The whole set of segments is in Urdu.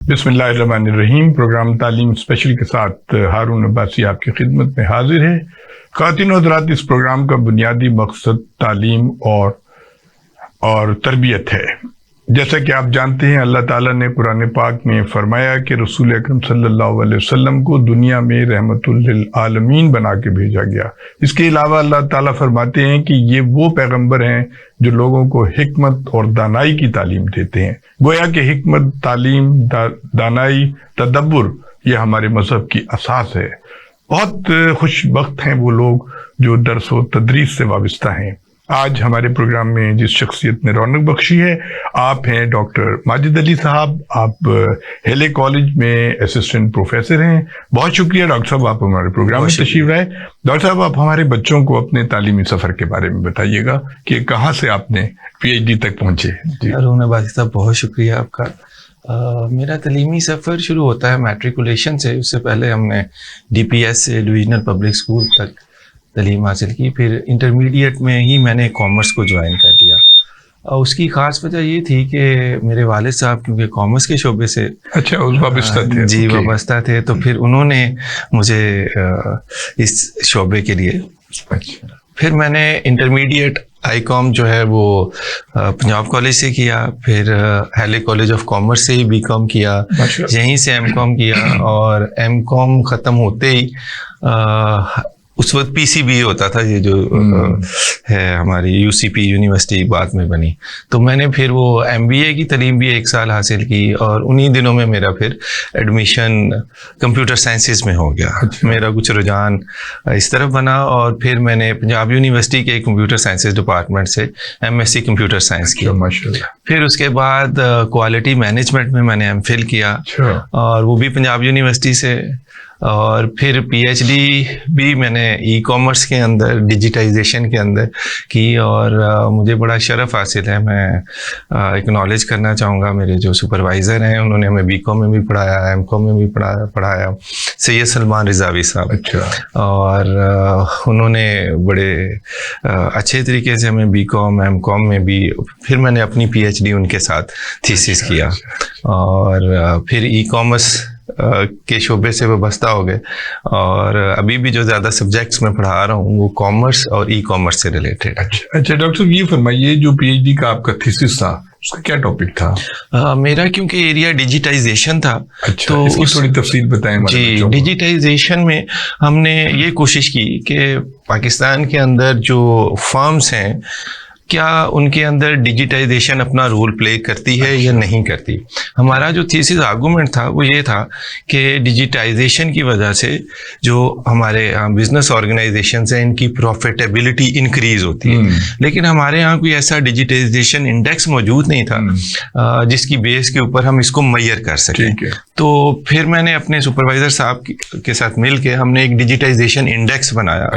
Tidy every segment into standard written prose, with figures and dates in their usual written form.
بسم اللہ الرحمن الرحیم. پروگرام تعلیم اسپیشل کے ساتھ ہارون عباسی آپ کی خدمت میں حاضر ہے. خواتین و حضرات، اس پروگرام کا بنیادی مقصد تعلیم اور تربیت ہے. جیسا کہ آپ جانتے ہیں، اللہ تعالیٰ نے قرآن پاک میں فرمایا کہ رسول اکرم صلی اللہ علیہ وسلم کو دنیا میں رحمت للعالمین بنا کے بھیجا گیا. اس کے علاوہ اللہ تعالیٰ فرماتے ہیں کہ یہ وہ پیغمبر ہیں جو لوگوں کو حکمت اور دانائی کی تعلیم دیتے ہیں. گویا کہ حکمت، تعلیم، دانائی، تدبر یہ ہمارے مذہب کی اساس ہے. بہت خوش بخت ہیں وہ لوگ جو درس و تدریس سے وابستہ ہیں. آج ہمارے پروگرام میں جس شخصیت نے رونق بخشی ہے، آپ ہیں ڈاکٹر ماجد علی صاحب. آپ ہیلے کالج میں اسسٹنٹ پروفیسر ہیں. بہت شکریہ ڈاکٹر صاحب، آپ ہمارے پروگرام میں تشریف لائے. ڈاکٹر صاحب، آپ ہمارے بچوں کو اپنے تعلیمی سفر کے بارے میں بتائیے گا کہ کہاں سے آپ نے پی ایچ ڈی تک پہنچے. ہارون عباسی صاحب، بہت شکریہ آپ کا. میرا تعلیمی سفر شروع ہوتا ہے میٹریکولیشن سے. اس سے پہلے ہم نے ڈی پی ایس سے ڈویژنل پبلک اسکول تک تعلیم حاصل کی. پھر انٹرمیڈیٹ میں ہی میں نے کامرس کو جوائن کر لیا. اس کی خاص وجہ یہ تھی کہ میرے والد صاحب کیونکہ کامرس کے شعبے سے وابستہ تھے. جی وابستہ تھے، تو پھر انہوں نے مجھے اس شعبے کے لیے. پھر میں نے انٹرمیڈیٹ آئی کام جو ہے وہ پنجاب کالج سے کیا. پھر ہیلے کالج آف کامرس سے ہی بی کام کیا. یہیں سے ایم کام کیا، اور ایم کام ختم ہوتے ہی اس وقت پی سی بی ہوتا تھا، یہ جو ہے ہماری یو سی پی یونیورسٹی بعد میں بنی. تو میں نے پھر وہ ایم بی اے کی تعلیم بھی 1 سال حاصل کی، اور انہی دنوں میں میرا پھر ایڈمیشن کمپیوٹر سائنسز میں ہو گیا. میرا کچھ رجحان اس طرف بنا، اور پھر میں نے پنجاب یونیورسٹی کے کمپیوٹر سائنسز ڈپارٹمنٹ سے M S C computer science کی. پھر اس کے بعد کوالٹی مینجمنٹ میں نے ایم فل کیا، اور وہ بھی پنجاب یونیورسٹی سے. اور پھر پی ایچ ڈی بھی میں نے ای کامرس کے اندر، ڈیجیٹائزیشن کے اندر کی. اور مجھے بڑا شرف حاصل ہے، میں اکنالج کرنا چاہوں گا میرے جو سپروائزر ہیں، انہوں نے ہمیں بی کام میں بھی پڑھایا، ایم کام میں بھی پڑھایا، سید سلمان رضاوی صاحب. اور انہوں نے بڑے اچھے طریقے سے ہمیں بی کام، ایم کام میں بھی. پھر میں نے اپنی پی ایچ ڈی ان کے ساتھ تھیسس کیا، اور پھر ای کامرس کے شعبے سے وابستہ ہو گئے. اور ابھی بھی جو زیادہ سبجیکٹس میں پڑھا رہا ہوں وہ کامرس اور ای کامرس سے ریلیٹڈ. اچھا ڈاکٹر صاحب، یہ فرمائیے جو پی ایچ ڈی کا آپ کا تھیسس تھا اس کا کیا ٹاپک تھا؟ میرا کیونکہ ایریا ڈیجیٹائزیشن تھا، تو اس کی تھوڑی تفصیل بتائیں. جی، ڈیجیٹائزیشن میں ہم نے یہ کوشش کی کہ پاکستان کے اندر جو فرمز ہیں، کیا ان کے اندر ڈیجیٹائزیشن اپنا رول پلے کرتی ہے یا نہیں کرتی. ہمارا جو تھیسس آرگومنٹ تھا وہ یہ تھا کہ ڈیجیٹائزیشن کی وجہ سے جو ہمارے بزنس آرگنائزیشنز ہیں ان کی پروفیٹیبلٹی انکریز ہوتی ہے. لیکن ہمارے یہاں کوئی ایسا ڈیجیٹائزیشن انڈیکس موجود نہیں تھا جس کی بیس کے اوپر ہم اس کو میئر کر سکیں. تو پھر میں نے اپنے سپروائزر صاحب کے ساتھ مل کے ہم نے ایک ڈیجیٹائزیشن انڈیکس بنایا.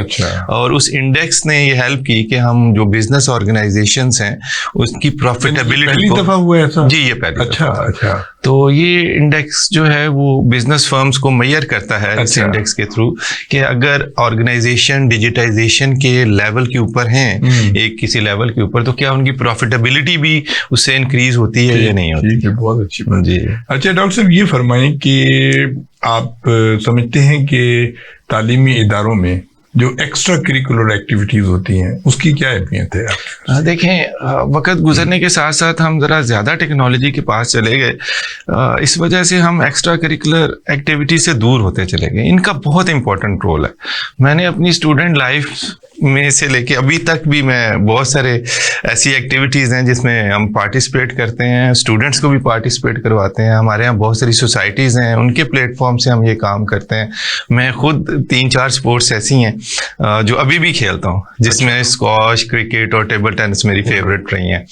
اور اس انڈیکس نے یہ ہیلپ کی کہ ہم جو بزنس آرگنائزیشنز ہیں اس کی پروفیٹیبلٹی پہلی دفعہ ہوا ایسا؟ جی، یہ پہلی دفعہ. تو یہ انڈیکس جو ہے وہ بزنس فرمز کو میئر کرتا ہے اس انڈیکس کے تھرو کہ اگر آرگنائزیشن ڈیجیٹائزیشن کے لیول کے اوپر ہیں، ایک کسی لیول کے اوپر، تو کیا ان کی پروفیٹیبلٹی بھی اس سے انکریز ہوتی ہے یا نہیں ہوتی. بہت اچھی بات. جی. اچھا ڈاکٹر صاحب، یہ فرمائیں کہ آپ سمجھتے ہیں کہ تعلیمی اداروں میں جو ایکسٹرا کریکولر ایکٹیویٹیز ہوتی ہیں اس کی کیا اہمیت ہے؟ دیکھیں، وقت گزرنے کے ساتھ ساتھ ہم ذرا زیادہ ٹیکنالوجی کے پاس چلے گئے. اس وجہ سے ہم ایکسٹرا کریکولر ایکٹیویٹی سے دور ہوتے چلے گئے. ان کا بہت امپورٹنٹ رول ہے. میں نے اپنی اسٹوڈنٹ لائف میں سے لے کے ابھی تک بھی میں بہت سارے ایسی ایکٹیویٹیز ہیں جس میں ہم پارٹیسپیٹ کرتے ہیں، اسٹوڈنٹس کو بھی پارٹیسپیٹ کرواتے ہیں. ہمارے یہاں بہت ساری سوسائٹیز ہیں، ان کے پلیٹ فارم سے ہم یہ کام کرتے ہیں. میں خود 3-4 اسپورٹس ایسی ہیں جو ابھی بھی کھیلتا ہوں، جس میں اسکواش، کرکٹ اور ٹیبل ٹینس میری فیوریٹ رہی ہیں.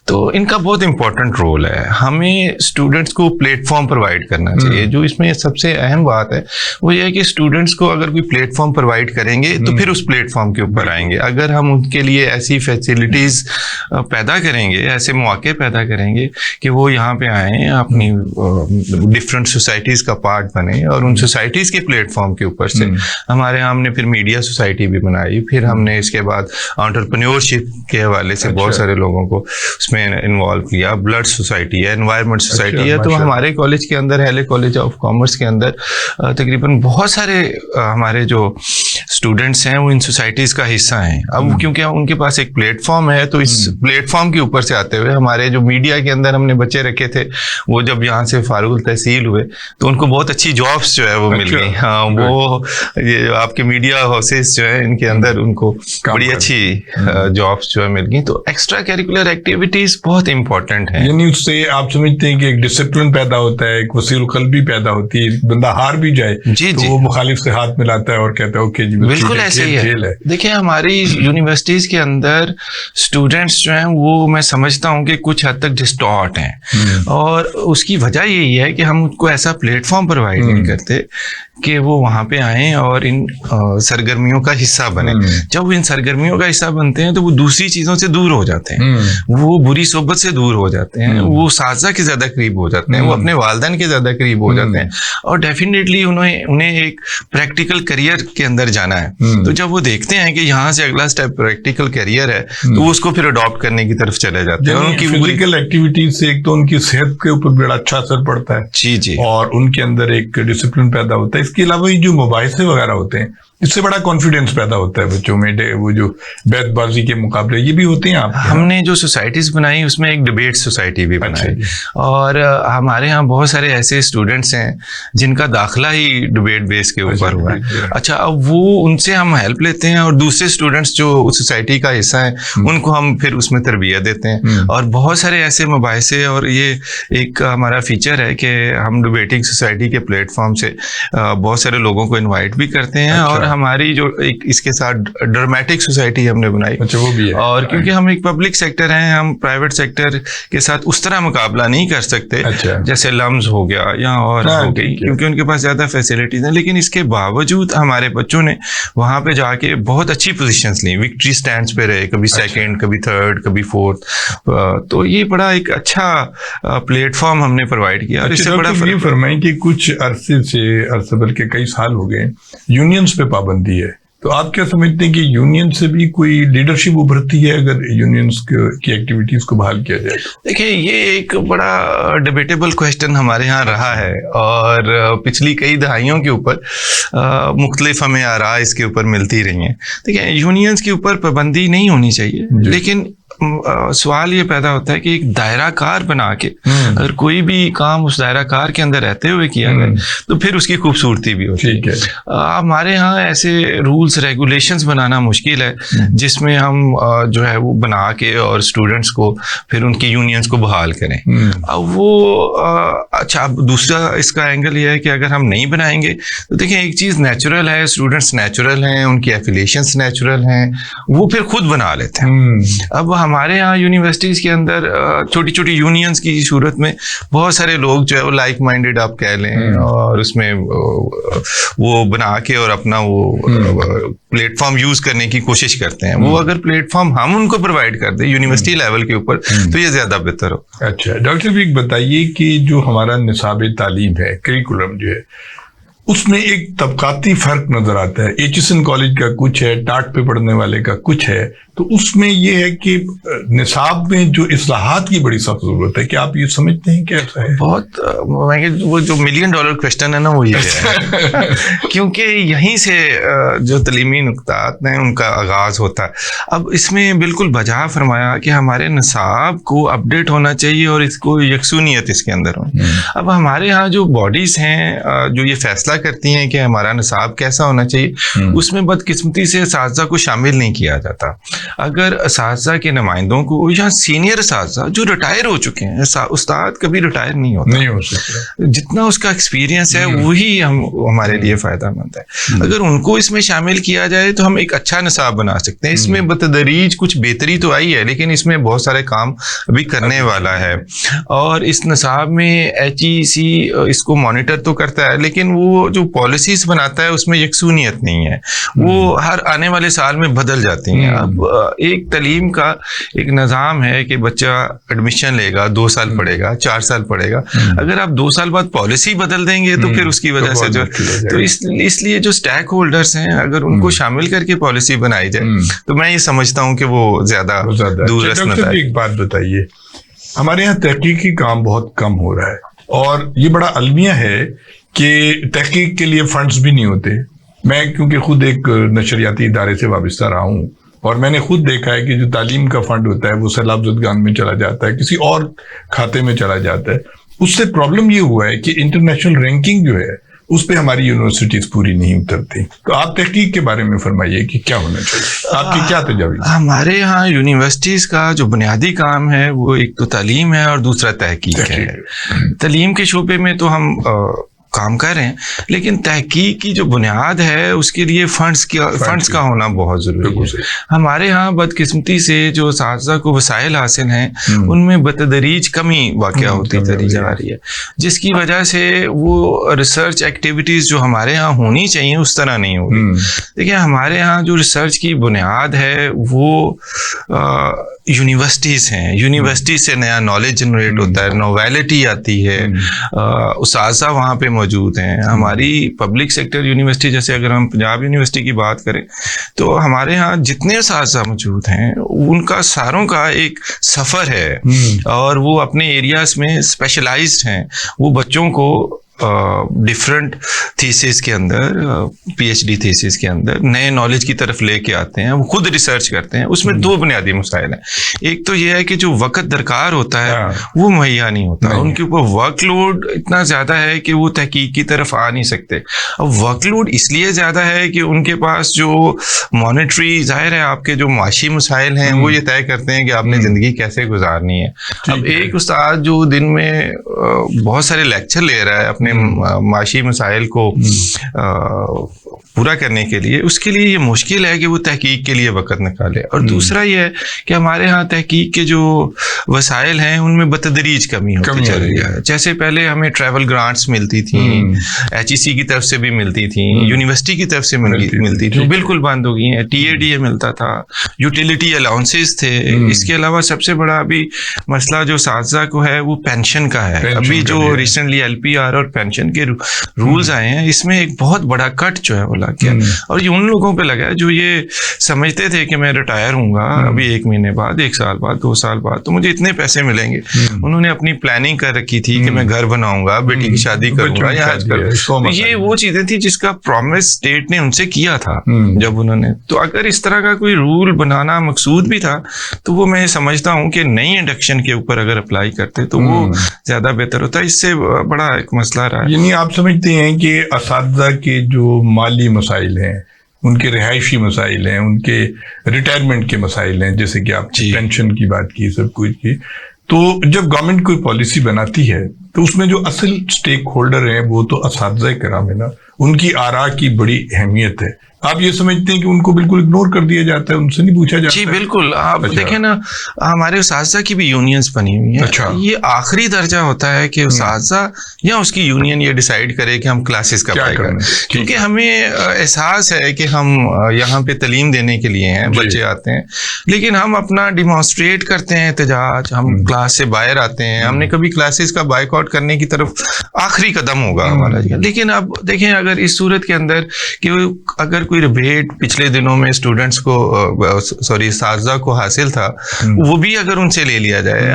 تو ان کا بہت امپورٹنٹ رول ہے. ہمیں اسٹوڈنٹس کو پلیٹ فارم پرووائڈ کرنا چاہیے. جو اس میں سب سے اہم بات ہے وہ یہ ہے کہ اسٹوڈنٹس کو اگر کوئی پلیٹ فارم پرووائڈ کریں گے تو پھر اس پلیٹ فارم کے اوپر پر آئیں گے. اگر ہم ان کے لیے ایسی فیسلٹیز پیدا کریں گے, ایسے مواقع پیدا کریں گے کہ وہ یہاں پہ آئیں, اپنی ڈفرینٹ سوسائٹیز کا پارٹ بنیں, اور ان سوسائٹیز کے پلیٹ فارم کے اوپر سے ہمارے یہاں ہم نے پھر میڈیا سوسائٹی بھی بنائی, پھر ہم نے اس کے بعد انٹرپرینیورشپ کے حوالے سے بہت سارے لوگوں کو اس میں انوالو کیا. بلڈ سوسائٹی ہے, انوائرمنٹ سوسائٹی ہے. تو ہمارے کالج کے اندر, ہیلے کالج آف کامرس کے اندر تقریباً بہت سارے ہمارے جو اسٹوڈنٹس ہیں وہ ان سوسائٹیز کا حصہ ہیں. اب کیونکہ ان کے پاس ایک پلیٹ فارم ہے, تو اس پلیٹ فارم کے اوپر سے آتے ہوئے ہمارے جو میڈیا کے اندر ہم نے بچے رکھے تھے, وہ جب یہاں سے فارغ التحصیل ہوئے تو ان کو بہت اچھی جابس جو ہے وہ مل گئی. ہاں, وہ یہ آپ کے میڈیا ہاؤسز جو ہیں ان کے اندر ان کو بڑی اچھی جابس جو ہے مل گئی. تو ایکسٹرا کیریکولر ایکٹیویٹیز بہت امپورٹنٹ ہیں. یعنی اس سے آپ سمجھتے ہیں کہ ایک ڈسپلن پیدا ہوتا ہے, ایک وسیع القلبی پیدا ہوتی ہے, بندہ ہار بھی جائے تو وہ مخالف سے ہاتھ ملاتا ہے اور کہتا ہے اوکے جی بالکل ایسے ہی ہے. دیکھیں ہماری یونیورسٹیز کے اندر اسٹوڈینٹس جو ہیں وہ میں سمجھتا ہوں کہ کچھ حد تک ڈسٹارٹ ہیں, اور اس کی وجہ یہی ہے کہ ہم ان کو ایسا پلیٹ فارم پرووائڈ نہیں کرتے کہ وہ وہاں پہ آئیں اور ان سرگرمیوں کا حصہ بنیں. جب وہ ان سرگرمیوں کا حصہ بنتے ہیں تو وہ دوسری چیزوں سے دور ہو جاتے ہیں, وہ بری صحبت سے دور ہو جاتے ہیں, وہ اساتذہ کے زیادہ قریب ہو جاتے ہیں, وہ اپنے والدین کے زیادہ قریب ہو جاتے ہیں, اور ڈیفینیٹلی انہیں ایک پریکٹیکل کریئر کے اندر جانا ہے. تو جب وہ دیکھتے ہیں کہ یہاں سے اگلا اسٹیپ پریکٹیکل کریئر ہے تو وہ اس کو پھر اڈاپٹ کرنے کی طرف چلے جاتے ہیں. ان کی فزیکل ایکٹیویٹیز سے ایک تو ان کی صحت کے اوپر بڑا اچھا اثر پڑتا ہے, جی جی, اور ان کے اندر ایک ڈسپلن پیدا ہوتا ہے. اس کے علاوہ جو مباحثے وغیرہ ہوتے ہیں اس سے بڑا کانفیڈینس پیدا ہوتا ہے بچوں میں, وہ جو بیت بازی کے مقابلے یہ بھی ہوتے ہیں. آپ ہم نے جو سوسائٹیز بنائی اس میں ایک ڈبیٹ سوسائٹی بھی بنائی, اور ہمارے ہاں بہت سارے ایسے اسٹوڈنٹس ہیں جن کا داخلہ ہی ڈبیٹ بیس کے اوپر ہوا ہے. اچھا, اب وہ ان سے ہم ہیلپ لیتے ہیں, اور دوسرے اسٹوڈنٹس جو سوسائٹی کا حصہ ہیں ان کو ہم پھر اس میں تربیت دیتے ہیں. اور بہت سارے ایسے مباحثے, اور یہ ایک ہمارا فیچر ہے کہ ہم ڈبیٹنگ سوسائٹی کے پلیٹ فارم سے بہت سارے لوگوں کو انوائٹ بھی کرتے ہیں. اور ہماری جو ایک اس کے ساتھ ڈرمیٹک سوسائٹی ہم نے بنائی, وہ بھی ہے. اور کیونکہ ہم ایک پبلک سیکٹر ہیں, ہم پرائیویٹ سیکٹر کے ساتھ اس طرح مقابلہ نہیں کر سکتے جیسے لمز ہو گیا یا اور ہو گئی, کیونکہ ان کے پاس زیادہ فیسلٹیز ہیں. لیکن اس کے باوجود ہمارے بچوں نے وہاں پہ جا کے بہت اچھی پوزیشنز لیں, وکٹری سٹینڈز پہ رہے, کبھی سیکنڈ, کبھی تھرڈ, کبھی فورتھ. تو یہ بڑا ایک اچھا پلیٹ فارم ہم نے پرووائڈ کیا. اور اس سے بڑا یہ فرمائیں کہ کچھ عرصے بلکہ کئی سال ہو گئے یونینز پہ پابندی ہے, تو آپ کیا سمجھتے ہیں کہ یونین سے بھی کوئی لیڈرشپ ابھرتی ہے اگر یونینز کی ایکٹیویٹیز کو بحال کیا جائے؟ دیکھیں یہ ایک بڑا ڈیبیٹیبل کویسچن ہمارے ہاں رہا ہے, اور پچھلی کئی دہائیوں کے اوپر مختلف ہمیں آراء اس کے اوپر ملتی رہی ہیں. دیکھیں یونینز کے اوپر پابندی نہیں ہونی چاہیے, لیکن سوال یہ پیدا ہوتا ہے کہ ایک دائرہ کار بنا کے اگر کوئی بھی کام اس دائرہ کار کے اندر رہتے ہوئے کیا جائے تو پھر اس کی خوبصورتی بھی ہوتی ہے. ہمارے ہاں ایسے رولز ریگولیشنز بنانا مشکل ہے جس میں ہم جو ہے وہ بنا کے اور اسٹوڈنٹس کو پھر ان کی یونینز کو بحال کریں. اچھا, دوسرا اس کا اینگل یہ ہے کہ اگر ہم نہیں بنائیں گے تو دیکھیں ایک چیز نیچرل ہے, اسٹوڈنٹس نیچرل ہیں, ان کی ایفیلیشنس نیچرل ہیں, وہ پھر خود بنا لیتے ہیں. اب ہمارے یہاں یونیورسٹیز کے اندر چھوٹی چھوٹی یونینز کی صورت میں بہت سارے لوگ جو ہے وہ لائک مائنڈیڈ آپ کہہ لیں, اور اس میں وہ بنا کے اور اپنا وہ پلیٹ فارم یوز کرنے کی کوشش کرتے ہیں. وہ اگر پلیٹ فارم ہم ان کو پرووائڈ کر دیں یونیورسٹی لیول کے اوپر تو یہ زیادہ بہتر ہو. اچھا ڈاکٹر صاحب ایک بتائیے کہ جو ہمارا نصاب تعلیم ہے, کریکولم جو ہے, اس میں ایک طبقاتی فرق نظر آتا ہے. ایچسن کالج کا کچھ ہے, ٹاٹ پہ پڑھنے والے کا کچھ ہے, تو اس میں یہ ہے کہ نصاب میں جو اصلاحات کی بڑی سخت ضرورت ہے. کیا آپ یہ سمجھتے ہیں کہ ایسا ہے؟ بہت وہ جو $1 ملین کویسچن ہے نا وہ یہ ہے کیونکہ یہیں سے جو تعلیمی نکتات ہیں ان کا آغاز ہوتا ہے. اب اس میں بالکل بجا فرمایا کہ ہمارے نصاب کو اپڈیٹ ہونا چاہیے اور اس کو یکسونیت اس کے اندر ہو. اب ہمارے یہاں جو باڈیز ہیں جو یہ فیصلہ کرتی ہیں کہ ہمارا نصاب کیسا ہونا چاہیے, اس میں بدقسمتی سے اساتذہ کو شامل نہیں کیا جاتا. اگر اساتذہ کے نمائندوں کو یا سینئر اساتذہ جو ریٹائر ہو چکے ہیں، استاد کبھی ریٹائر نہیں ہو سکتا، جتنا اس کا ایکسپیرینس ہے وہی ہمارے لیے فائدہ مند ہے. اگر ان کو اس میں شامل کیا جائے تو ہم ایک اچھا نصاب بنا سکتے ہیں. اس میں بتدریج کچھ بہتری تو آئی ہے، لیکن اس میں بہت سارے کام ابھی کرنے والا ہے. اور اس نصاب میں HEC اس کو مانیٹر تو کرتا ہے، لیکن وہ جو پالیسیز بناتا ہے اس میں یکسونیت نہیں ہے، وہ ہر آنے والے سال میں بدل جاتی ہیں. اب ایک تعلیم کا ایک نظام ہے کہ بچہ ایڈمیشن لے گا، 2 سال پڑھے گا، 4 سال پڑھے گا. اگر آپ 2 سال بعد پالیسی بدل دیں گے تو پھر اس کی وجہ سے جو تو اس لیے جو اسٹیک ہولڈرس ہیں اگر ان کو شامل کر کے پالیسی بنائی جائے تو میں یہ سمجھتا ہوں کہ وہ زیادہ دور رس نہ ہے. ایک بات بتائیے، ہمارے یہاں تحقیقی کام بہت کم ہو رہا ہے اور یہ بڑا المیہ ہے کہ تحقیق کے لیے فنڈز بھی نہیں ہوتے. میں کیونکہ خود ایک نشریاتی ادارے سے وابستہ رہا ہوں اور میں نے خود دیکھا ہے کہ جو تعلیم کا فنڈ ہوتا ہے وہ سیلاب زدگان میں چلا جاتا ہے، کسی اور کھاتے میں چلا جاتا ہے. اس سے پرابلم یہ ہوا ہے کہ انٹرنیشنل رینکنگ جو ہے اس پہ ہماری یونیورسٹیز پوری نہیں اترتی. تو آپ تحقیق کے بارے میں فرمائیے کہ کیا ہونا چاہیے، آپ کی کیا تجاویز؟ ہمارے ہاں یونیورسٹیز کا جو بنیادی کام ہے وہ ایک تو تعلیم ہے اور دوسرا تحقیق ہے. تعلیم کے شعبے میں تو ہم کام کر رہے ہیں، لیکن تحقیق کی جو بنیاد ہے اس کے لیے فنڈز کا ہونا بہت ضروری ہے. ہمارے ہاں بدقسمتی سے جو اساتذہ کو وسائل حاصل ہیں ان میں بتدریج کمی واقع ہوتی چلی جا رہی ہے، جس کی وجہ سے وہ ریسرچ ایکٹیویٹیز جو ہمارے ہاں ہونی چاہیے اس طرح نہیں ہو رہی. دیکھیں ہمارے ہاں جو ریسرچ کی بنیاد ہے وہ یونیورسٹیز ہیں. یونیورسٹیز سے نیا نالج جنریٹ ہوتا ہے، نوویلٹی آتی ہے، اساتذہ وہاں پہ موجود ہیں. ہماری پبلک سیکٹر یونیورسٹی جیسے اگر ہم پنجاب یونیورسٹی کی بات کریں تو ہمارے ہاں جتنے اساتذہ موجود ہیں ان کا ساروں کا ایک سفر ہے اور وہ اپنے ایریاز میں اسپیشلائزڈ ہیں. وہ بچوں کو ڈفرینٹ تھیسز کے اندر، PhD تھیسز کے اندر نئے نالج کی طرف لے کے آتے ہیں، وہ خود ریسرچ کرتے ہیں. اس میں 2 بنیادی مسائل ہیں. ایک تو یہ ہے کہ جو وقت درکار ہوتا ہے وہ مہیا نہیں ہوتا، ان کے اوپر ورک لوڈ اتنا زیادہ ہے کہ وہ تحقیق کی طرف آ نہیں سکتے. اب ورک لوڈ اس لیے زیادہ ہے کہ ان کے پاس جو مانیٹری، ظاہر ہے آپ کے جو معاشی مسائل ہیں وہ یہ طے کرتے ہیں کہ آپ نے زندگی کیسے گزارنی ہے. اب ایک استاد جو دن میں بہت سارے لیکچر لے رہا ہے اپنے معاشی مسائل کو پورا کرنے کے لیے، اس کے لیے یہ مشکل ہے کہ وہ تحقیق کے لیے وقت نکالے. اور دوسرا یہ ہے کہ ہمارے ہاں تحقیق کے جو وسائل ہیں ان میں بتدریج کمی ہوتی چل رہی ہے. جیسے پہلے ہمیں ٹریول گرانٹس ملتی تھیں، HEC کی طرف سے بھی ملتی تھیں، یونیورسٹی کی طرف سے ملتی تھی، بالکل بند ہو گئی ہیں. TADA ملتا تھا، یوٹیلیٹی الاؤنسز تھے. اس کے علاوہ سب سے بڑا ابھی مسئلہ جو اساتذہ کو ہے وہ پینشن کا ہے. ابھی جو ریسنٹلی LPR اور پینشن کے رولز آئے ہیں اس میں ایک بہت بڑا کٹ جو ہے وہ لگ گیا. اور یہ ان لوگوں پہ لگا ہے جو یہ سمجھتے تھے کہ میں ریٹائر ہوں گا ابھی 1 مہینے بعد، 1 سال بعد، 2 سال بعد تو مجھے اتنے پیسے ملیں گے. انہوں نے اپنی پلاننگ کر رکھی تھی کہ میں گھر بناؤں گا، بیٹی کی شادی کروں گا یا حج کروں گا. یہ وہ چیزیں تھیں جس کا پرومس اسٹیٹ نے ان سے کیا تھا جب انہوں نے. تو اگر اس طرح کا کوئی رول بنانا مقصود بھی تھا تو وہ میں سمجھتا ہوں کہ نئی انڈکشن کے اوپر اگر اپلائی کرتے تو وہ زیادہ بہتر ہوتا ہے. اس سے بڑا ایک مسئلہ رہا ہے. یعنی آپ سمجھتے ہیں کہ اساتذہ کے جو مالی مسائل ہیں، ان کے رہائشی مسائل ہیں، ان کے ریٹائرمنٹ کے مسائل ہیں، جیسے کہ آپ پینشن کی بات کی، سب کچھ کی، تو جب گورنمنٹ کوئی پالیسی بناتی ہے تو اس میں جو اصل سٹیک ہولڈر ہیں وہ تو اساتذہ کرام ہے نا، ان کی آراء کی بڑی اہمیت ہے. آپ یہ سمجھتے ہیں کہ ان کو بالکل اگنور کر دیا جاتا ہے، ان سے نہیں پوچھا جاتا؟ جی بالکل. آپ دیکھیں نا ہمارے اساتذہ کی بھی یونینز بنی ہوئی ہیں. یہ آخری درجہ ہوتا ہے کہ اساتذہ یا اس کی یونین یہ ڈیسائیڈ کرے کہ ہم کلاسز کب اپلائی کریں، کیونکہ ہمیں احساس ہے کہ ہم یہاں پہ تعلیم دینے کے لیے ہیں، بچے آتے ہیں لیکن ہم اپنا ڈیمانسٹریٹ کرتے ہیں احتجاج، ہم کلاس سے باہر آتے ہیں. ہم نے کبھی کلاسز کا بائک آؤٹ کرنے کی طرف آخری قدم ہوگا ہمارا. لیکن اب دیکھیں اگر اس صورت کے اندر کہ اگر کوئی ریبیٹ پچھلے دنوں میں اسٹوڈنٹس کو اساتذہ کو حاصل تھا وہ بھی اگر ان سے لے لیا جائے،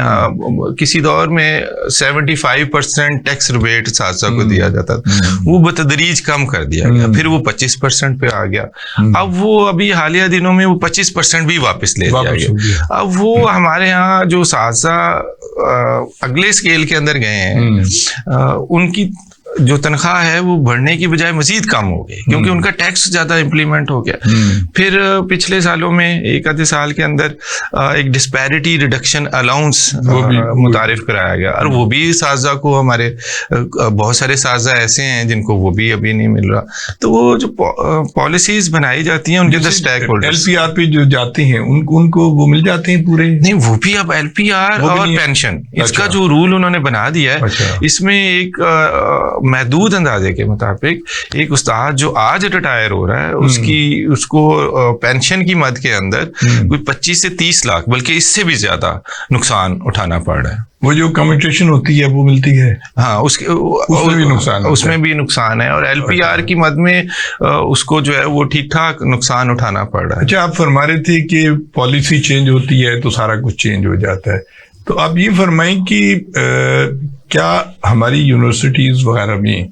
کسی دور میں 75% ٹیکس ریبیٹ اساتذہ کو دیا جاتا تھا، وہ بتدریج کم کر دیا گیا، پھر وہ 25% پہ آ گیا. اب وہ ابھی حالیہ دنوں میں وہ 25% بھی واپس لے لیا گیا. اب وہ ہمارے ہاں جو اساتذہ اگلے اسکیل کے اندر گئے ہیں ان کی جو تنخواہ ہے وہ بڑھنے کی بجائے مزید کم ہو گئی کیونکہ ان کا ٹیکس زیادہ امپلیمنٹ ہو گیا. پھر پچھلے سالوں میں ایک آدھے سال کے اندر ایک ڈسپیرٹی ریڈکشن الاؤنس متعارف کرایا گیا, اور وہ بھی اساتذہ کو, ہمارے بہت سارے اساتذہ ایسے ہیں جن کو وہ بھی ابھی نہیں مل رہا. تو وہ جو پالیسیز بنائی جاتی ہیں ان کے اندر اسٹیک ہولڈرز LPR پہ جو جاتے ہیں ان کو وہ مل جاتے ہیں پورے؟ نہیں, وہ بھی اب LPR اور پینشن اس کا جو رول انہوں نے بنا دیا ہے, اس میں ایک محدود اندازے کے مطابق ایک استاد جو آج ریٹائر ہو رہا ہے اس کو پینشن کی مد کے اندر کوئی 25 سے 30 لاکھ بلکہ اس سے بھی زیادہ نقصان اٹھانا پڑ رہا ہے. وہ جو کمیٹیشن ہوتی ہے وہ ملتی ہے, ہاں اس میں بھی نقصان ہے, اور LPR کی مد میں اس کو جو ہے وہ ٹھیک ٹھاک نقصان اٹھانا پڑ رہا ہے. اچھا, آپ فرما رہے تھے کہ پالیسی چینج ہوتی ہے تو سارا کچھ چینج ہو جاتا ہے, تو آپ یہ فرمائیں کہ کیا ہماری یونیورسٹیز وغیرہ میں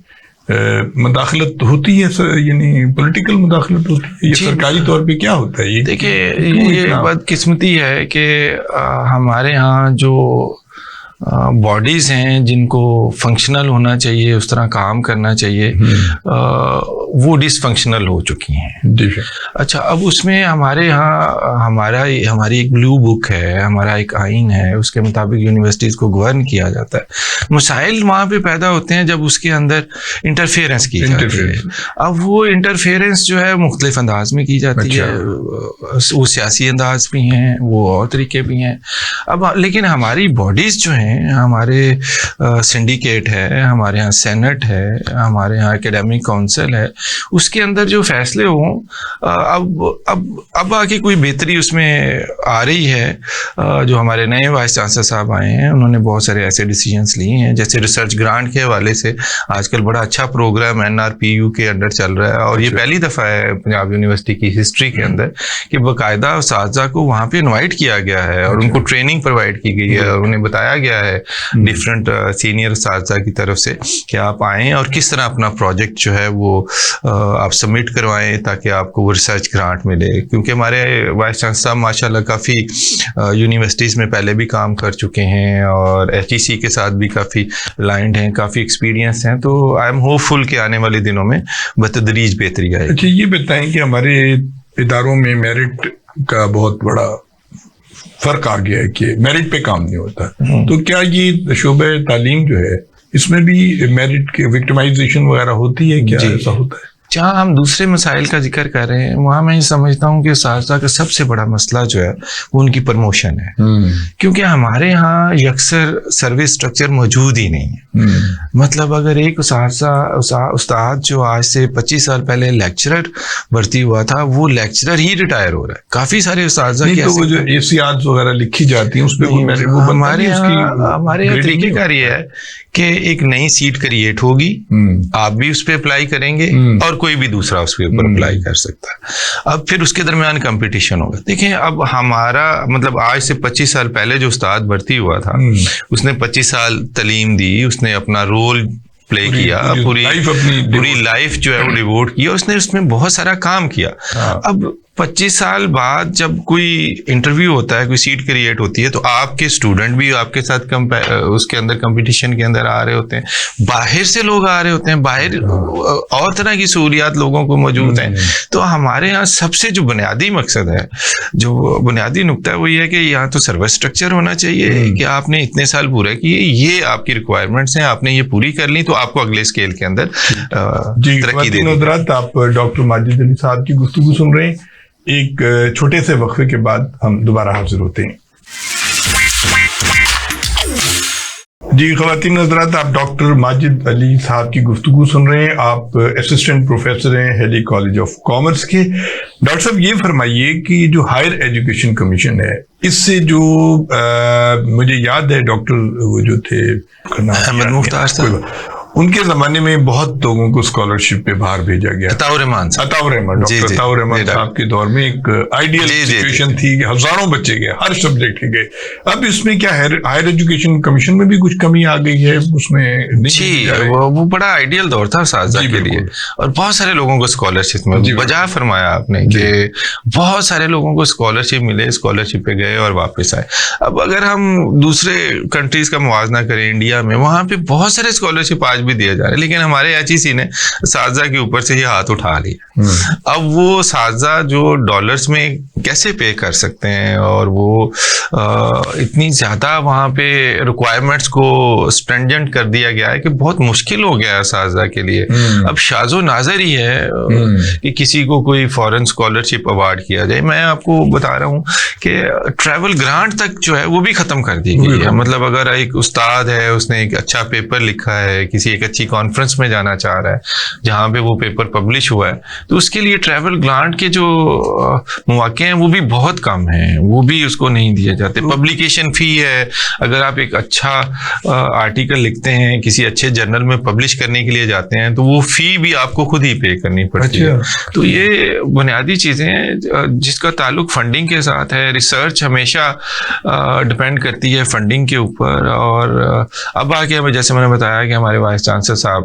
مداخلت ہوتی ہے, یعنی پولیٹیکل مداخلت ہوتی ہے, یہ سرکاری طور پہ کیا ہوتا ہے؟ یہ دیکھیے, یہ بدقسمتی ہے کہ ہمارے ہاں جو باڈیز ہیں جن کو فنکشنل ہونا چاہیے, اس طرح کام کرنا چاہیے, وہ ڈس فنکشنل ہو چکی ہیں. اچھا, اب اس میں ہمارے ہاں ہماری ایک بلو بک ہے, ہمارا ایک آئین ہے, اس کے مطابق یونیورسٹیز کو گورن کیا جاتا ہے. مسائل وہاں پہ پیدا ہوتے ہیں جب اس کے اندر انٹرفیئرنس کی جاتی ہے. اب وہ انٹرفیئرنس جو ہے مختلف انداز میں کی جاتی ہے, وہ سیاسی انداز بھی ہیں, وہ اور طریقے بھی ہیں. اب لیکن ہماری باڈیز جو ہیں, ہمارے سنڈیکیٹ ہے, ہمارے ہاں سینٹ ہے, ہمارے ہاں اکیڈیمک کونسل ہے, اس کے اندر جو فیصلے ہوں, اب آگے کوئی بہتری اس میں آ رہی ہے. جو ہمارے نئے وائس چانسلر صاحب آئے ہیں, انہوں نے بہت سارے ایسے ڈیسیجنس لیے ہیں, جیسے ریسرچ گرانٹ کے حوالے سے آج کل بڑا اچھا پروگرام NRPU کے انڈر چل رہا ہے, اور یہ پہلی دفعہ ہے پنجاب یونیورسٹی کی ہسٹری کے اندر کہ باقاعدہ اساتذہ کو وہاں پہ انوائٹ کیا گیا ہے, اور ان کو ٹریننگ پرووائڈ کی گئی ہے, اور انہیں بتایا گیا ہے ڈفرینٹ سینئر اساتذہ کی طرف سے کہ آپ آئیں اور کس طرح اپنا پروجیکٹ جو ہے وہ آپ سبمٹ کروائیں تاکہ آپ کو وہ ریسرچ گرانٹ ملے. کیونکہ ہمارے وائس چانسلر صاحب ماشاء اللہ کافی یونیورسٹیز میں پہلے بھی کام کر چکے ہیں, اور HEC کے ساتھ بھی کافی لائنڈ ہیں, کافی ایکسپیرینس ہیں. تو آئی ایم ہوپ فل کہ آنے والے دنوں میں بتدریج بہتری آئے. اچھا, یہ بتائیں کہ ہمارے اداروں میں میرٹ کا بہت بڑا فرق آ گیا ہے کہ میرٹ پہ کام نہیں ہوتا, تو کیا یہ شعبہ تعلیم جو ہے اس میں بھی میرٹ کی وکٹمائزیشن وغیرہ ہوتی ہے, کیا ایسا ہوتا ہے؟ جہاں ہم دوسرے مسائل کا ذکر کر رہے ہیں, وہاں میں یہ سمجھتا ہوں کہ اساتذہ کا سب سے بڑا مسئلہ جو ہے وہ ان کی پروموشن ہے, کیونکہ ہمارے ہاں یکسر سروس اسٹرکچر موجود ہی نہیں ہے. مطلب اگر ایک استاد جو آج سے 25 سال پہلے لیکچرر بھرتی ہوا تھا, وہ لیکچرر ہی ریٹائر ہو رہا ہے. کافی سارے اساتذہ کی وہ جو ACRs وغیرہ لکھی جاتی ہیں اس پہ ہمارے یہاں طریقہ کار یہ ہے کہ ایک نئی سیٹ کریٹ ہوگی, آپ بھی اس پہ اپلائی کریں گے اور کوئی بھی دوسرا اس کے اوپر اپلائی کر سکتا ہے. اب پھر اس کے درمیان کمپٹیشن ہوگا. دیکھیں, اب ہمارا مطلب آج سے 25 سال پہلے جو استاد بھرتی ہوا تھا, اس نے 25 سال تعلیم دی, اس نے اپنا رول پلے کیا, پوری لائف جو ہے وہ ڈیووٹ کیا, اس میں بہت سارا کام کیا. اب 25 سال بعد جب کوئی انٹرویو ہوتا ہے, کوئی سیٹ کریٹ ہوتی ہے, تو آپ کے اسٹوڈنٹ بھی آپ کے ساتھ اس کے اندر کمپٹیشن کے اندر آ رہے ہوتے ہیں, باہر سے لوگ آ رہے ہوتے ہیں, باہر اور طرح کی سہولیات لوگوں کو موجود ہیں. تو ہمارے یہاں سب سے جو بنیادی مقصد ہے, جو بنیادی نقطہ ہے, وہ یہ ہے کہ یہاں تو سروس اسٹرکچر ہونا چاہیے کہ آپ نے اتنے سال پورے کیے, یہ آپ کی ریکوائرمنٹس ہیں, آپ نے یہ پوری کر لی تو آپ کو اگلے اسکیل کے اندر ترقی دے دی. حضرات, آپ ڈاکٹر ماجد علی صاحب کی گفتگو سن رہے ہیں. ایک چھوٹے سے وقفے کے بعد ہم دوبارہ حاضر ہوتے ہیں. جی خواتین حضرات, آپ ڈاکٹر ماجد علی صاحب کی گفتگو سن رہے ہیں. آپ اسسٹنٹ پروفیسر ہیں ہیلی کالج آف کامرس کے. ڈاکٹر صاحب, یہ فرمائیے کہ جو ہائر ایجوکیشن کمیشن ہے, اس سے جو مجھے یاد ہے ڈاکٹر وہ جو تھے احمد مختار صاحب, ان کے زمانے میں بہت لوگوں کو اسکالرشپ پہ باہر بھیجا گیا. عطاء الرحمان ڈاکٹر عطاء الرحمان صاحب کے دور میں ایک آئیڈیل سچویشن تھی کہ ہزاروں بچے گئے, ہر سبجیکٹ کے گئے. اب اس میں کیا ہائر ایجوکیشن کمیشن میں بھی کچھ کمی آ گئی ہے اس میں؟ جی, وہ بڑا آئیڈیل دور تھا اساتذہ کے لیے, اور بہت سارے لوگوں کو اسکالرشپ میں بجا فرمایا آپ نے کہ بہت سارے لوگوں کو اسکالرشپ ملے, اسکالرشپ پہ گئے اور واپس آئے. اب اگر ہم دوسرے کنٹریز کا موازنہ کریں انڈیا میں, وہاں پہ بہت سارے اسکالرشپ آج بھی دیا جا رہا ہے، لیکن ہمارے HEC نے اساتذہ کے اوپر سے یہ ہاتھ اٹھا لیا. اب وہ اساتذہ جو ڈالرز میں کیسے پے کر سکتے ہیں، اور وہ اتنی زیادہ وہاں پہ ریکوائرمنٹس کو اسٹرینجنٹ کر دیا گیا ہے کہ بہت مشکل ہو گیا ہے اساتذہ کے لیے. اب شاذ و نادر ہی ہے کہ کسی کو کوئی فورن اسکالرشپ ایوارڈ کیا جائے. میں آپ کو بتا رہا ہوں کہ ٹریول گرانٹ تک جو ہے وہ بھی ختم کر دی گئی ہے. مطلب اگر ایک استاد ہے، اس نے ایک اچھا پیپر لکھا ہے، کسی ایک اچھی کانفرنس میں جانا چاہ رہا ہے جہاں پہ وہ پیپر پبلش ہوا ہے، تو اس کے لیے ٹریول گرانٹ کے جو مواقع ہیں وہ بھی بہت کم ہیں، وہ بھی اس کو نہیں دیے جاتے. پبلیکیشن فی ہے، اگر آپ ایک اچھا آرٹیکل لکھتے ہیں، کسی اچھے جرنل میں پبلش کرنے کے لیے جاتے ہیں، تو وہ فی بھی آپ کو خود ہی پے کرنی پڑتی ہے. تو یہ بنیادی چیزیں ہیں جس کا تعلق فنڈنگ کے ساتھ ہے. ریسرچ ہمیشہ ڈپینڈ کرتی ہے فنڈنگ کے اوپر. اور اب آگے جیسے میں نے بتایا کہ ہمارے وائس چانسلر صاحب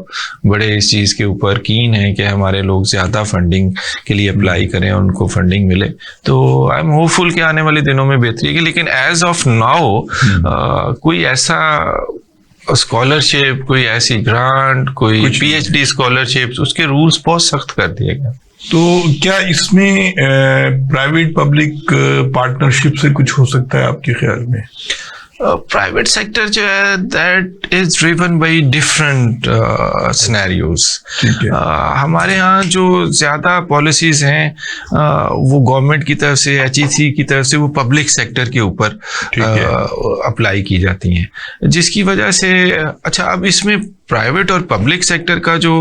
بڑے اس چیز کے اوپر کین ہیں کہ ہمارے لوگ زیادہ فنڈنگ کے لیے اپلائی کریں اور ان کو فنڈنگ ملے. تو آئی ایم ہوپ فل کہ آنے والے دنوں میں بہتری ہے. لیکن ایز آف ناؤ کوئی ایسا اسکالرشپ، کوئی ایسی گرانٹ، کوئی PhD اسکالرشپ، اس کے رولز بہت سخت کر دیے گئے. تو کیا اس میں پرائیویٹ پبلک پارٹنرشپ سے کچھ ہو سکتا ہے آپ کے خیال میں؟ پرائیویٹ سیکٹر جو ہے that is driven by different scenarios. ہمارے ہاں جو زیادہ پالیسیز ہیں وہ گورنمنٹ کی طرف سے، HEC کی طرف سے وہ پبلک سیکٹر کے اوپر اپلائی کی جاتی ہیں، جس کی وجہ سے اچھا اب اس میں پرائیویٹ اور پبلک سیکٹر کا جو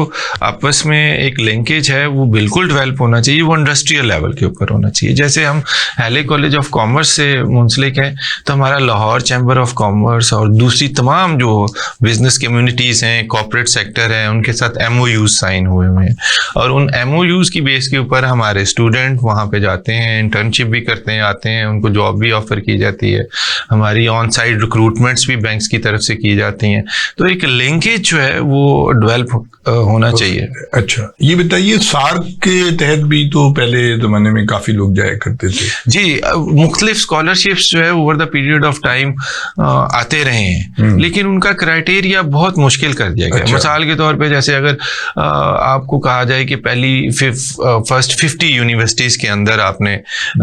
آپس میں ایک لنکیج ہے وہ بالکل ڈیولپ ہونا چاہیے. وہ انڈسٹریل لیول کے اوپر ہونا چاہیے. جیسے ہم ہیلے کالج آف کامرس سے منسلک ہیں، تو ہمارا لاہور چیمبر آف کامرس اور دوسری تمام جو بزنس کمیونٹیز ہیں، کارپوریٹ سیکٹر ہیں، ان کے ساتھ MOUs سائن ہوئے ہیں. اور ان MOUs کی بیس کے اوپر ہمارے اسٹوڈنٹ وہاں پہ جاتے ہیں، انٹرنشپ بھی کرتے ہیں، آتے ہیں، ان کو جاب بھی آفر کی جاتی ہے. ہماری آن سائٹ ریکروٹمنٹس بھی بینکس کی طرف سے کی جاتی ہیں. تو ایک لنکیج ہے وہ ڈیولپ ہونا چاہیے. اچھا یہ بتائیے، سارک کے تحت بھی تو پہلے زمانے میں کافی لوگ جایا کرتے تھے. جی مختلف اسکالرشپس جو ہے over the period of time آتے رہے ہیں، لیکن ان کا کرائٹیریا بہت مشکل کر دیا گیا. مثال کے طور پہ جیسے اگر آپ کو کہا جائے کہ پہلی فرسٹ 50 یونیورسٹیز کے اندر آپ نے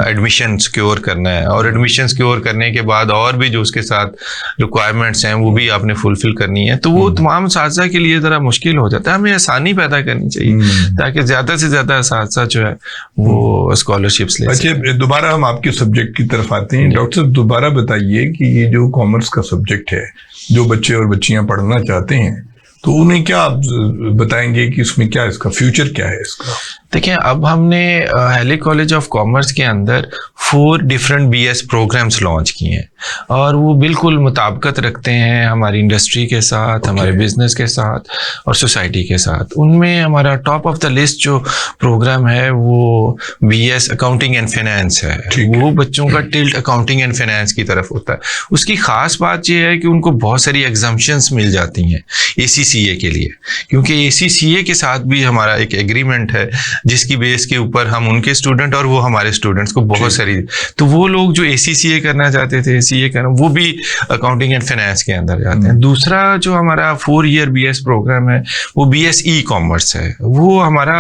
ایڈمیشن سیکیور کرنا ہے، اور ایڈمیشن سیکیور کرنے کے بعد اور بھی جو اس کے ساتھ ریکوائرمنٹس ہیں وہ بھی آپ نے فلفل کرنی ہے، تو وہ تمام اساتذہ کے لیے ذرا مشکل ہو جاتا ہے. ہمیں آسانی پیدا کرنی چاہیے تاکہ زیادہ سے زیادہ اساتذہ جو ہے وہ اسکالرشپس لے سکیں. اچھا دوبارہ ہم آپ کے سبجیکٹ کی طرف آتے ہیں. ڈاکٹر صاحب دوبارہ بتائیے کہ یہ جو کامرس کا سبجیکٹ ہے، جو بچے اور بچیاں پڑھنا چاہتے ہیں، تو انہیں کیا آپ بتائیں گے کہ اس میں کیا اس کا فیوچر کیا ہے اس کا؟ دیکھیں اب ہم نے ہیلی کالج آف کامرس کے اندر 4 ڈفرینٹ BS پروگرامس لانچ کیے ہیں، اور وہ بالکل مطابقت رکھتے ہیں ہماری انڈسٹری کے ساتھ، ہمارے بزنس کے ساتھ اور سوسائٹی کے ساتھ. ان میں ہمارا ٹاپ آف دا لسٹ جو پروگرام ہے وہ BS اکاؤنٹنگ اینڈ فائنینس ہے. وہ بچوں کا ٹلٹ اکاؤنٹنگ اینڈ فائنینس کی طرف ہوتا ہے. اس کی خاص بات یہ ہے کہ ان کو بہت ساری ایگزمپشنس مل جاتی ہیں ACCA کے لیے، کیونکہ ACCA کے ساتھ بھی ہمارا ایک ایگریمنٹ ہے جس کی بیس کے اوپر ہم ان کے اسٹوڈنٹ اور وہ ہمارے اسٹوڈنٹس کو بہت ساری. تو وہ لوگ جو ACCA کرنا چاہتے تھے، CA کرنا، وہ بھی اکاؤنٹنگ اینڈ فائنینس کے اندر جاتے ہیں. دوسرا جو ہمارا 4 ایئر BS پروگرام ہے وہ BS ای-کامرس ہے. وہ ہمارا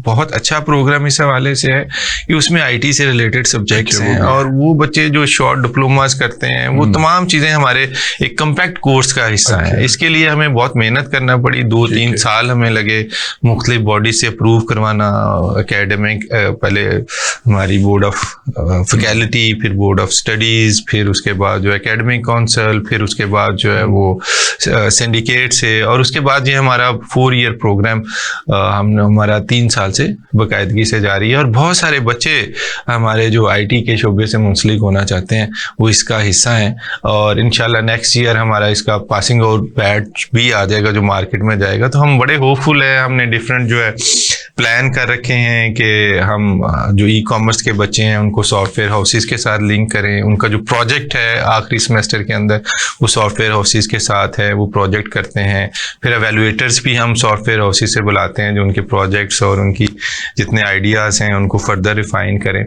بہت اچھا پروگرام اس حوالے سے ہے کہ اس میں IT سے ریلیٹڈ سبجیکٹس ہیں، اور وہ بچے جو شارٹ ڈپلوماز کرتے ہیں وہ تمام چیزیں ہمارے ایک کمپیکٹ کورس کا حصہ ہیں. اس کے لیے ہمیں بہت محنت کرنا پڑی، 2-3 سال ہمیں لگے مختلف باڈی سے اپروو کروانا. اکیڈمک پہلے ہماری بورڈ آف فیکلٹی، پھر بورڈ آف اسٹڈیز، پھر اس کے بعد جو اکیڈمک کونسل، پھر اس کے بعد جو ہے وہ سنڈیکیٹ سے، اور اس کے بعد یہ ہمارا 4 ایئر پروگرام ہمارا 3 سال سے باقاعدگی سے جاری ہے. اور بہت سارے بچے ہمارے جو IT کے شعبے سے منسلک ہونا چاہتے ہیں وہ اس کا حصہ ہیں، اور انشاءاللہ نیکسٹ ایئر ہمارا اس کا پاسنگ آؤٹ بیچ بھی آ جائے گا جو مارکیٹ میں جائے گا. تو ہم بڑے ہوپ فل ہیں. ہم نے ڈفرینٹ جو ہے پلان کر رکھے ہیں کہ ہم جو ای-کامرس کے بچے ہیں ان کو سافٹ ویئر ہاؤسز کے ساتھ لنک کریں. ان کا جو پروجیکٹ ہے آخری سیمسٹر کے اندر وہ سافٹ ویئر ہاؤسز کے ساتھ ہے. ہے وہ پروجیکٹ کرتے ہیں. پھر ایویلویٹرز بھی ہم سافٹ ویئر ہاؤسز سے بلاتے ہیں جو ان کے پروجیکٹس اور ان کی جتنے آئیڈیاز ہیں ان کو فردر ریفائن کریں.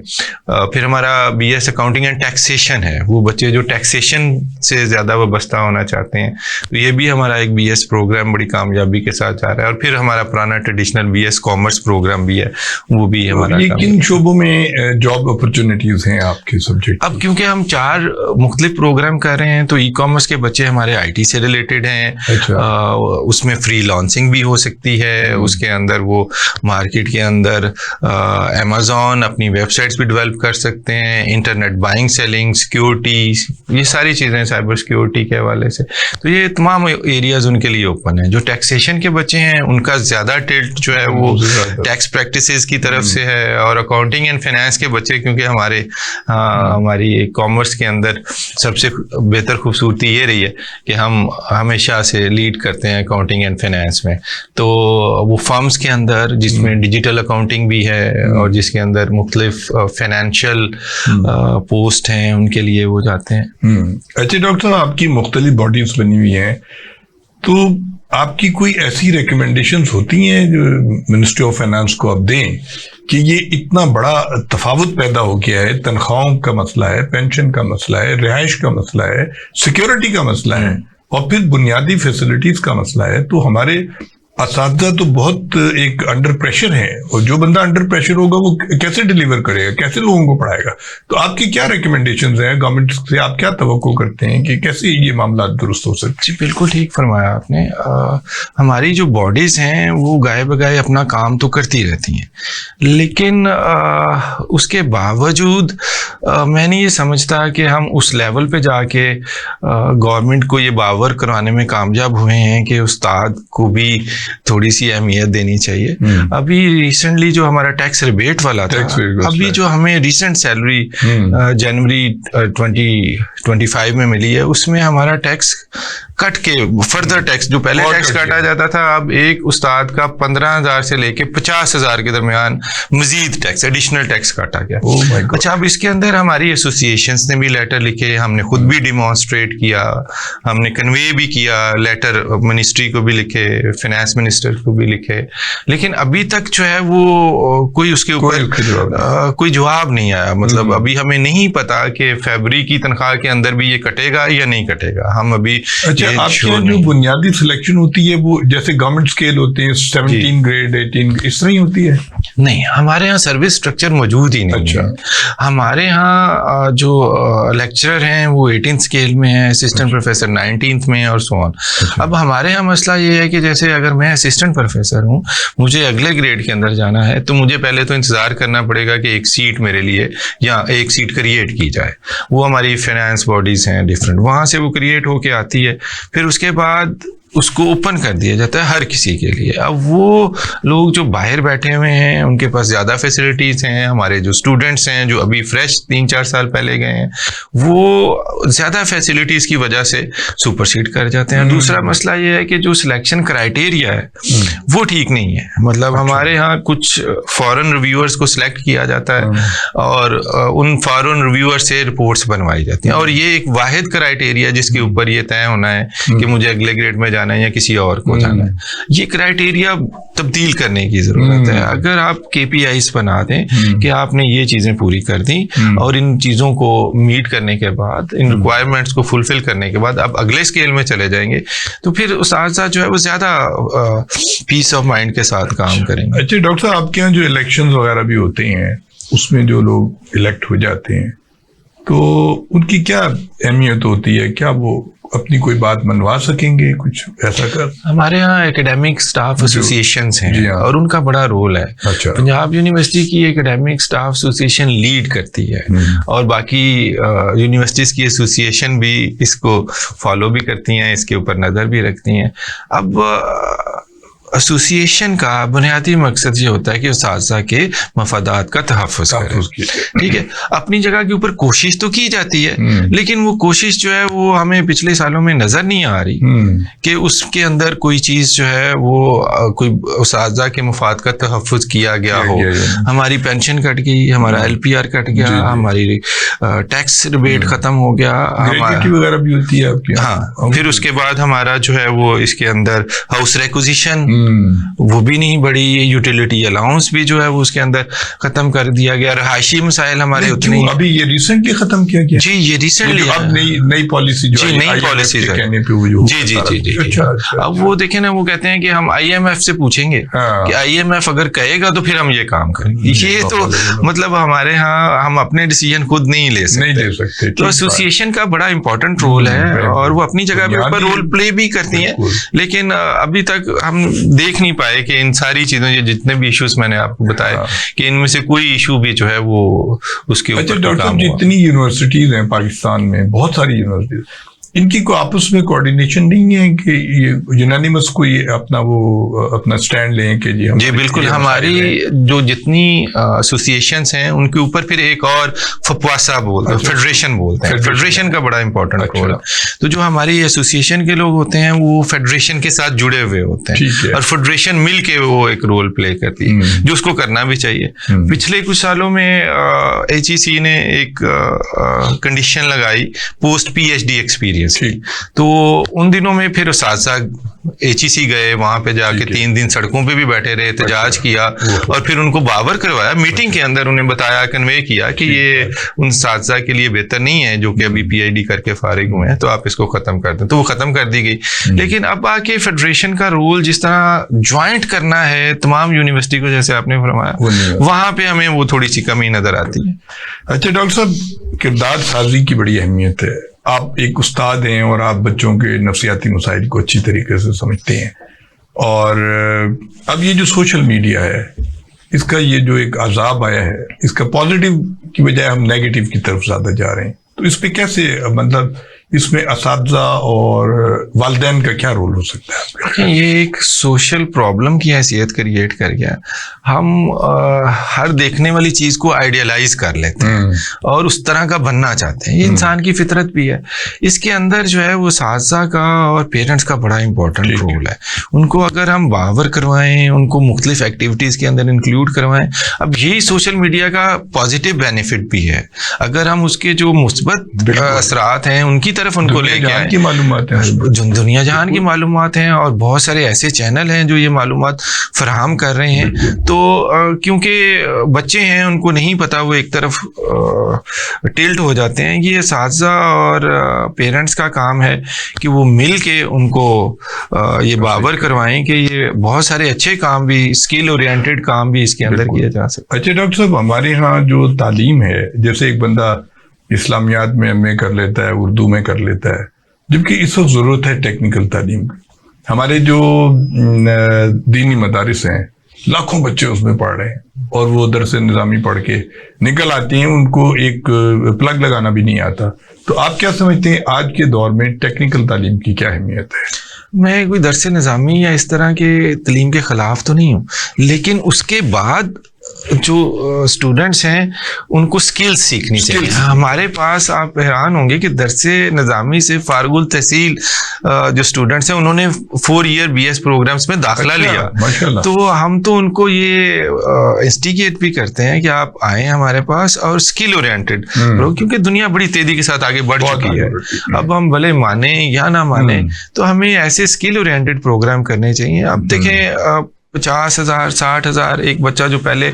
پھر ہمارا B S accounting and taxation ہے, وہ بچے جو ٹیکسیشن سے زیادہ وابستہ ہونا چاہتے ہیں, تو یہ بھی ہمارا ایک بی ایس پروگرام بڑی کامیابی کے ساتھ جا رہا ہے. اور پھر ہمارا پرانا traditional B S commerce program بھی ہے, وہ بھی ہمارا. یہ کن شعبوں میں جاب اپرچونیٹیز ہیں آپ کے سبجیکٹ؟ اب کیونکہ ہم 4 مختلف پروگرام کر رہے ہیں تو ای کامرس کے بچے ہمارے آئی ٹی سے ریلیٹڈ ہیں. اس میں فری لانسنگ بھی ہو سکتی ہے, اس کے اندر وہ مارکیٹ کے اندر امیزون اپنی ویب سائٹس بھی ڈیولپ کر سکتے ہیں, انٹرنیٹ بائنگ سیلنگ, سیکیورٹی, یہ ساری چیزیں سائبر سیکیورٹی کے حوالے سے. تو یہ تمام ایریاز ان کے لیے اوپن ہیں. جو ٹیکسیشن کے بچے ہیں ان کا زیادہ ٹلٹ جو ہے وہ ٹیکس پریکٹسز کی طرف سے ہے, اور اکاؤنٹنگ اینڈ فائنانس کے بچے کیونکہ ہماری کامرس کے اندر سب سے بہتر خوبصورتی یہ رہی ہے کہ ہم ہمیشہ سے لیڈ کرتے ہیں اکاؤنٹنگ اینڈ فائنانس میں. تو وہ فرمز کے اندر جس میں ڈیجیٹل اکاؤنٹنگ بھی ہے اور جس کے اندر مختلف فائنینشیل پوسٹ ہیں ان کے لیے وہ جاتے ہیں. اچھا ڈاکٹر صاحب, آپ کی مختلف باڈیز بنی ہوئی ہیں, تو آپ کی کوئی ایسی ریکمنڈیشنز ہوتی ہیں جو منسٹری آف فائنانس کو آپ دیں کہ یہ اتنا بڑا تفاوت پیدا ہو گیا ہے, تنخواہوں کا مسئلہ ہے, پینشن کا مسئلہ ہے, رہائش کا مسئلہ ہے, سیکیورٹی کا مسئلہ ہے, اور پھر بنیادی فیسلٹیز کا مسئلہ ہے, تو ہمارے اساتذہ تو بہت ایک انڈر پریشر ہے, اور جو بندہ انڈر پریشر ہوگا وہ کیسے ڈیلیور کرے گا, کیسے لوگوں کو پڑھائے گا؟ تو آپ کی کیا ریکمنڈیشنز ہیں گورنمنٹ سے, آپ کیا توقع کرتے ہیں کہ کیسے یہ معاملات درست ہو سکتے؟ جی بالکل ٹھیک فرمایا آپ نے. ہماری جو باڈیز ہیں وہ گائے بگائے اپنا کام تو کرتی رہتی ہیں, لیکن اس کے باوجود میں نہیں یہ سمجھتا کہ ہم اس لیول پہ جا کے گورنمنٹ کو یہ باور کروانے میں کامیاب ہوئے ہیں کہ استاد کو بھی تھوڑی سی اہمیت دینی چاہیے. ابھی ریسنٹلی جو ہمارا ٹیکس ریبیٹ والا تھا, ابھی جو ہمیں ریسنٹ سیلری جنوری 2025 میں ملی ہے, اس میں ہمارا ٹیکس کٹ کے فردر ٹیکس جو پہلے ٹیکس کاٹا جاتا تھا, اب ایک استاد کا 15,000 سے لے کے 50,000 کے درمیان مزید ٹیکس, ایڈیشنل ٹیکس کاٹا گیا. اچھا, اب اس کے اندر ہماری ایسوسیشنز نے بھی لیٹر لکھے, ہم نے خود بھی ڈیمانسٹریٹ کیا, ہم نے کنوے بھی کیا لیٹر, منسٹری کو بھی لکھے, فائنانس منسٹر کو بھی لکھے, لیکن ابھی تک جو ہے وہ کوئی اس کے اوپر کوئی جواب نہیں آیا. مطلب ابھی ہمیں نہیں پتا کہ فیبری کی تنخواہ کے اندر بھی یہ کٹے گا یا نہیں کٹے گا. ہم ابھی آپ کے جو بنیادی سلیکشن ہوتی ہے وہ جیسے گورنمنٹ اسکیل ہوتے ہیں 17 گریڈ 18 اس طرح ہی ہوتی ہے؟ نہیں, ہمارے ہاں سروس اسٹرکچر موجود ہی نہیں ہے. ہمارے ہاں جو لیکچرر ہیں وہ 18 اسکیل میں ہیں, اسسٹنٹ پروفیسر 19 میں, اور سو آن. اب ہمارے ہاں مسئلہ یہ ہے کہ جیسے اگر میں اسسٹنٹ پروفیسر ہوں, مجھے اگلے گریڈ کے اندر جانا ہے, تو مجھے پہلے تو انتظار کرنا پڑے گا کہ ایک سیٹ میرے لیے یا ایک سیٹ کریٹ کی جائے. وہ ہماری فائنانس باڈیز ہیں ڈفرینٹ, وہاں سے وہ کریٹ ہو کے آتی ہے, پھر اس کے بعد اس کو اوپن کر دیا جاتا ہے ہر کسی کے لیے. اب وہ لوگ جو باہر بیٹھے ہوئے ہیں ان کے پاس زیادہ فیسلٹیز ہیں, ہمارے جو اسٹوڈنٹس ہیں جو ابھی فریش 3-4 سال پہلے گئے ہیں وہ زیادہ فیسلٹیز کی وجہ سے سپر سیڈ کر جاتے ہیں. دوسرا مسئلہ یہ ہے کہ جو سلیکشن کرائیٹیریا ہے وہ ٹھیک نہیں ہے. مطلب ہمارے ہاں کچھ فارن ریویورز کو سلیکٹ کیا جاتا ہے اور ان فارن ریویور سے رپورٹس بنوائی جاتی ہیں, اور یہ ایک واحد کرائیٹیریا جس کے اوپر یہ طے ہونا ہے کہ مجھے اگلے گریڈ میں جانا ہے یا کسی اور کو جانا ہے. یہ کرائیٹیریا تبدیل کرنے کی ضرورت ہے. اگر آپ KPIs بنا دیں کہ آپ نے یہ چیزیں پوری کر دی اور ان چیزوں کو میٹ کرنے کے بعد, ان ریکوائرمنٹس کو فلفل کرنے کے بعد آپ اگلے اسکیل میں چلے جائیں گے, تو پھر اساتذہ جو ہے وہ زیادہ پیس آف مائنڈ کے ساتھ کام کریں گے. اچھا ڈاکٹر صاحب, آپ کے یہاں جو الیکشنز وغیرہ بھی ہوتے ہیں اس میں جو لوگ الیکٹ ہو جاتے ہیں تو ان کی کیا اہمیت ہوتی ہے؟ کیا وہ اپنی کوئی بات منوا سکیں گے, کچھ ایسا کر؟ ہمارے ہاں ایکیڈیمک اسٹاف ایسوسیشنز ہیں اور ان کا بڑا رول ہے. پنجاب یونیورسٹی کی ایکیڈیمک اسٹاف ایسوسیشن لیڈ کرتی ہے, اور باقی یونیورسٹیز کی ایسوسیشن بھی اس کو فالو بھی کرتی ہیں, اس کے اوپر نظر بھی رکھتی ہیں. اب ایسوسیشن کا بنیادی مقصد یہ ہوتا ہے کہ اساتذہ کے مفادات کا تحفظ کرے. ٹھیک ہے, اپنی جگہ کے اوپر کوشش تو کی جاتی ہے, لیکن وہ کوشش جو ہے وہ ہمیں پچھلے سالوں میں نظر نہیں آ رہی کہ اس کے اندر کوئی چیز جو ہے وہ کوئی اساتذہ کے مفاد کا تحفظ کیا گیا ہو. ہماری پینشن کٹ گئی, ہمارا LPR کٹ گیا, ہماری ٹیکس ریبیٹ ختم ہو گیا, وغیرہ بھی ہوتی ہے آپ کی. ہاں, پھر اس کے بعد ہمارا جو ہے وہ اس کے اندر ہاؤس ریکوزیشن وہ بھی نہیں بڑی, یوٹیلیٹی الاؤنس بھی جو ہے وہ اس کے اندر ختم کر دیا گیا, رہائشی مسائل ہمارے اتنے. ابھی یہ ریسنٹلی ختم کیا گیا. جی یہ ریسنٹلی اب نئی پالیسی جو جی نئی پالیسیز کہنے پہ وہ جو. جی جی جی جی. اب وہ دیکھیں نا, وہ کہتے ہیں کہ ہم IMF سے پوچھیں گے کہ IMF اگر کہے گا تو پھر ہم یہ کام کریں گے. یہ تو مطلب ہمارے ہاں ہم اپنے ڈیسیژن خود نہیں لے سکتے. تو ایسوسیشن کا بڑا امپورٹنٹ رول ہے اور وہ اپنی جگہ پہ اوپر رول پلے بھی کرتی ہیں, لیکن ابھی تک ہم دیکھ نہیں پائے کہ ان ساری چیزوں یہ جتنے بھی ایشوز میں نے آپ کو بتائے کہ ان میں سے کوئی ایشو بھی جو ہے وہ اس کے اوپر. ڈاکٹر صاحب جتنی یونیورسٹیز ہیں پاکستان میں, بہت ساری یونیورسٹیز, ان کی کوئی آپس میں کوآرڈینیشن نہیں ہے کہ یہ یونانیمس کوئی اپنا سٹینڈ لیں کہ جی ہم. جی بالکل, ہماری جو جتنی ایسوسیشنس ہیں ان کے اوپر پھر ایک اور فپواسا بولتے ہیں, فیڈریشن بولتے ہیں. فیڈریشن کا بڑا امپورٹنٹ رول ہے. تو جو ہماری ایسوسیشن کے لوگ ہوتے ہیں وہ فیڈریشن کے ساتھ جڑے ہوئے ہوتے ہیں اور فیڈریشن مل کے وہ ایک رول پلے کرتی ہے جو اس کو کرنا بھی چاہیے. پچھلے کچھ سالوں میں HEC نے ایک کنڈیشن لگائی پوسٹ PhD ایکسپیرینس. تو ان دنوں میں پھر اساتذہ HEC گئے, وہاں پہ جا کے 3 دن سڑکوں پہ بھی بیٹھے رہے, احتجاج کیا اور پھر ان کو باور کروایا, میٹنگ کے اندر انہیں بتایا, کنوے کیا کہ یہ ان اساتذہ کے لیے بہتر نہیں ہے جو کہ ابھی PhD کر کے فارغ ہوئے ہیں, تو آپ اس کو ختم کر دیں. تو وہ ختم کر دی گئی. لیکن اب آ کے فیڈریشن کا رول جس طرح جوائنٹ کرنا ہے تمام یونیورسٹی کو, جیسے آپ نے فرمایا, وہاں پہ ہمیں وہ تھوڑی سی کمی نظر آتی ہے. اچھا ڈاکٹر صاحب, کردار سازی کی بڑی اہمیت ہے. آپ ایک استاد ہیں اور آپ بچوں کے نفسیاتی مسائل کو اچھی طریقے سے سمجھتے ہیں, اور اب یہ جو سوشل میڈیا ہے اس کا یہ جو ایک عذاب آیا ہے, اس کا پازیٹیو کی بجائے ہم نیگیٹو کی طرف زیادہ جا رہے ہیں, تو اس پہ کیسے, مطلب اس میں اساتذہ اور والدین کا کیا رول ہو سکتا ہے؟ یہ ایک سوشل پرابلم کی حیثیت کریٹ کر گیا. ہم ہر دیکھنے والی چیز کو آئیڈیالائز کر لیتے ہیں اور اس طرح کا بننا چاہتے ہیں. یہ انسان کی فطرت بھی ہے. اس کے اندر جو ہے وہ اساتذہ کا اور پیرنٹس کا بڑا امپورٹنٹ رول ہے. ان کو اگر ہم باور کروائیں, ان کو مختلف ایکٹیویٹیز کے اندر انکلوڈ کروائیں. اب یہی سوشل میڈیا کا پازیٹیو بینیفٹ بھی ہے. اگر ہم اس کے جو مثبت اثرات ہیں ان کی طرف ان کو لے کے آئیں, معلومات ہیں, دنیا جہان کی معلومات ہیں, اور بہت سارے ایسے چینل ہیں جو یہ معلومات فراہم کر رہے ہیں. تو کیونکہ بچے ہیں ان کو نہیں پتا, وہ ایک طرف ٹلٹ ہو جاتے ہیں. یہ اساتذہ اور پیرنٹس کا کام ہے کہ وہ مل کے ان کو یہ باور کروائیں کہ یہ بہت سارے اچھے کام بھی, اسکل اورینٹیڈ کام بھی اس کے اندر کیا جا سکتا ہے. اچھا ڈاکٹر صاحب, ہمارے ہاں جو تعلیم ہے, جیسے ایک بندہ اسلامیات میں MA کر لیتا ہے, اردو میں کر لیتا ہے, جبکہ اس وقت ضرورت ہے ٹیکنیکل تعلیم کی. ہمارے جو دینی مدارس ہیں, لاکھوں بچے اس میں پڑھ رہے ہیں اور وہ درس نظامی پڑھ کے نکل آتے ہیں, ان کو ایک پلگ لگانا بھی نہیں آتا. تو آپ کیا سمجھتے ہیں آج کے دور میں ٹیکنیکل تعلیم کی کیا اہمیت ہے؟ میں کوئی درس نظامی یا اس طرح کے تعلیم کے خلاف تو نہیں ہوں, لیکن اس کے بعد جو اسٹوڈنٹس ہیں ان کو سکلز سیکھنی چاہیے. ہمارے پاس آپ حیران ہوں گے کہ درس نظامی سے فارغ التحصیل جو اسٹوڈنٹس ہیں انہوں نے 4 ایئر BS پروگرامز میں داخلہ لیا. تو ہم تو ان کو یہ انسٹیگیٹ بھی کرتے ہیں کہ آپ آئیں ہمارے پاس اور اسکل اورینٹیڈ, کیونکہ دنیا بڑی تیزی کے ساتھ آگے بڑھ چکی ہے. اب ہم بھلے مانیں یا نہ مانیں, تو ہمیں ایسے اسکل اورینٹیڈ پروگرام کرنے چاہیے. اب دیکھیں 50,000 60,000 ایک بچہ جو پہلے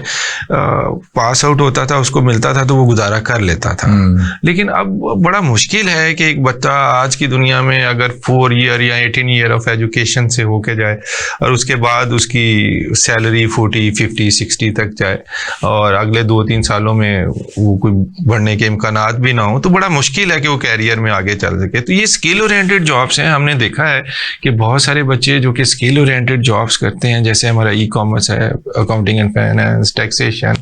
پاس آؤٹ ہوتا تھا اس کو ملتا تھا تو وہ گزارا کر لیتا تھا. لیکن اب بڑا مشکل ہے کہ ایک بچہ آج کی دنیا میں اگر 4 ایئر یا 18 ایئر آف ایجوکیشن سے ہو کے جائے اور اس کے بعد اس کی سیلری 40 50 60 تک جائے اور اگلے 2-3 سالوں میں وہ کوئی بڑھنے کے امکانات بھی نہ ہوں, تو بڑا مشکل ہے کہ وہ کیریئر میں آگے چل سکے. تو یہ اسکل اورینٹیڈ جابس ہیں. ہم نے دیکھا ہے کہ بہت سارے بچے جو کہ اسکل اورینٹیڈ جابس کرتے ہیں, جیسے ہمارا ای کامرس ہے, اکاؤنٹنگ اینڈ فائنینس, ٹیکسیشن.